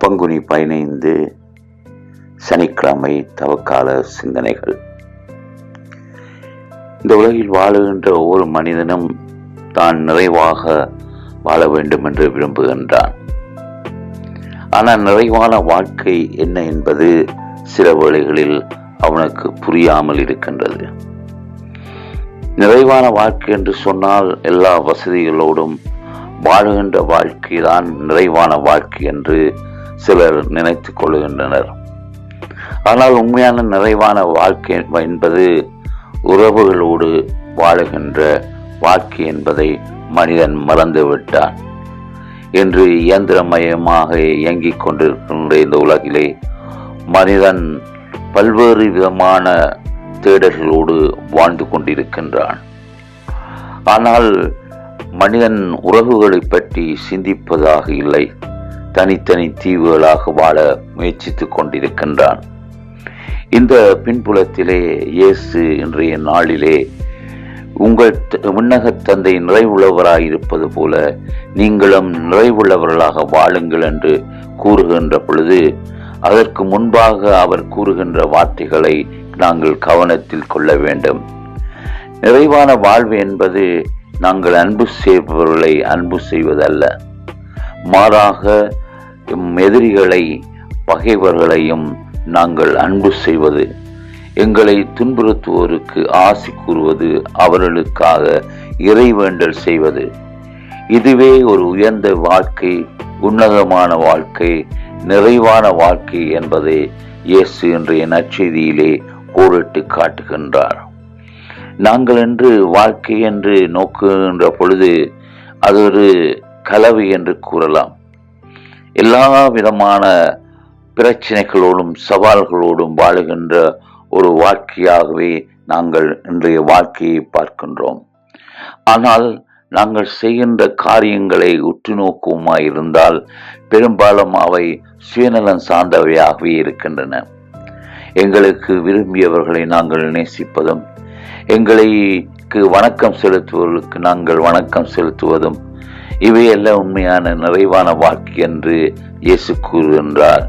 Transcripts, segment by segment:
பங்குனி 15 சனிக்கிழமை தவக்கால சிந்தனைகள். இந்த உலகில் வாழுகின்ற ஒவ்வொரு மனிதனும் தான் நிறைவாக வாழ வேண்டும் என்று விரும்புகின்றான். ஆனால் நிறைவான வாழ்க்கை என்ன என்பது சில வேளைகளில் அவனுக்கு புரியாமல் இருக்கின்றது. நிறைவான வாழ்க்கை என்று சொன்னால் எல்லா வசதிகளோடும் வாழுகின்ற வாழ்க்கைதான் நிறைவான வாழ்க்கை என்று சிலர் நினைத்துக் கொள்கின்றனர். ஆனால் உண்மையான நிறைவான வாழ்க்கை என்பது உறவுகளோடு வாழுகின்ற வாழ்க்கை என்பதை மனிதன் மறந்துவிட்டான். என்று இயந்திரமயமாக இயங்கிக் கொண்டிருக்கின்ற இந்த உலகிலே மனிதன் பல்வேறு விதமான தேடல்களோடு வாழ்ந்து கொண்டிருக்கின்றான். ஆனால் மனிதன் உறவுகளை பற்றி சிந்திப்பதாக இல்லை, தனித்தனி தீவுகளாக வாழ முயற்சித்துக் கொண்டிருக்கின்றான். இந்த பின்புலத்திலே இயேசு இன்றைய நாளிலே உங்கள் விண்ணக தந்தை நிறைவுள்ளவராயிருப்பது போல நீங்களும் நிறைவுள்ளவர்களாக வாழுங்கள் என்று கூறுகின்ற பொழுது, அதற்கு முன்பாக அவர் கூறுகின்ற வார்த்தைகளை நாங்கள் கவனத்தில் கொள்ள வேண்டும். நிறைவான வாழ்வு என்பது நாங்கள் அன்பு செய்பவர்களை அன்பு செய்வதல்ல, மாறாக எதிரிகளை பகைவர்களையும் நாங்கள் அன்பு செய்வது, எங்களை துன்புறுத்துவோருக்கு ஆசி கூறுவது, அவர்களுக்காக இறைவேண்டல் செய்வது. இதுவே ஒரு உயர்ந்த வாழ்க்கை, உன்னதமான வாழ்க்கை, நிறைவான வாழ்க்கை என்பதை இயேசு இன்றைய நற்செய்தியிலே கோடிட்டு காட்டுகின்றார். நாங்கள் என்று வாழ்க்கை என்று நோக்குகின்ற பொழுது அது ஒரு கலவை என்று கூறலாம். எல்லா விதமான பிரச்சனைகளோடும் சவால்களோடும் வாழுகின்ற ஒரு வாழ்க்கையாகவே நாங்கள் இன்றைய வாழ்க்கையை பார்க்கின்றோம். ஆனால் நாங்கள் செய்கின்ற காரியங்களை உற்று நோக்குமாயிருந்தால் பெரும்பாலும் அவை சுயநலம் சார்ந்தவையாகவே இருக்கின்றன. எங்களுக்கு விரும்பியவர்களை நாங்கள் நேசிப்பதும், எங்களுக்கு வணக்கம் செலுத்துவதற்கு நாங்கள் வணக்கம் செலுத்துவதும், இவையெல்லாம் உண்மையான நிறைவான வாழ்க்கை என்று இயேசு கூறுகின்றார்.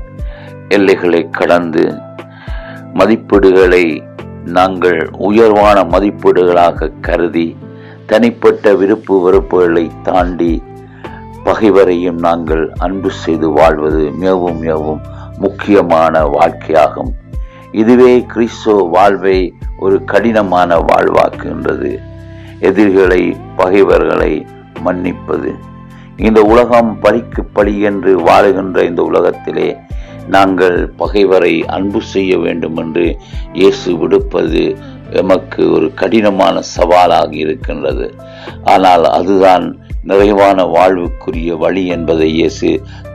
எல்லைகளை கடந்து மதிப்பீடுகளை நாங்கள் உயர்வான மதிப்பீடுகளாக கருதி, தனிப்பட்ட விருப்பு வெறுப்புகளை தாண்டி பகைவரையும் நாங்கள் அன்பு செய்து வாழ்வது மிகவும் மிகவும் முக்கியமான வாழ்க்கையாகும். இதுவே கிறிஸ்துவ வாழ்வை ஒரு கடினமான வாழ்வாக்குகின்றது. எதிரிகளை பகைவர்களை மன்னிப்பது. இந்த உலகம் பழிக்கு பழி என்று வாழுகின்ற இந்த உலகத்திலே நாங்கள் பகைவரை அன்பு செய்ய வேண்டும் என்று இயேசு விடுப்பது எமக்கு ஒரு கடினமான சவாலாக இருக்கின்றது. ஆனால் அதுதான் நிறைவான வாழ்வுக்குரிய வழி என்பதை இயேசு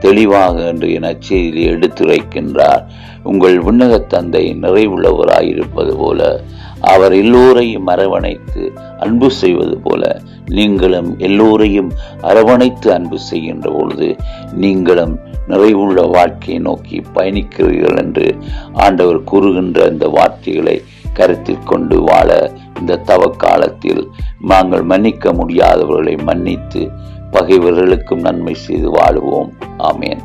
தெளிவாக இன்றைய நற்செய்தியில் எடுத்துரைக்கின்றார். உங்கள் விண்ணக தந்தை நிறைவுள்ளவராயிருப்பது போல அவர் எல்லோரையும் அரவணைத்து அன்பு செய்வது போல நீங்களும் எல்லோரையும் அரவணைத்து அன்பு செய்கின்ற பொழுது நீங்களும் நிறைவுள்ள வாழ்க்கையை நோக்கி பயணிக்கிறீர்கள் என்று ஆண்டவர் கூறுகின்ற இந்த வார்த்தைகளை கருத்தில் கொண்டு வாழ இந்த தவ காலத்தில் நாங்கள் மன்னிக்க முடியாதவர்களை மன்னித்து பகைவர்களுக்கும் நன்மை செய்து வாழுவோம். ஆமேன்.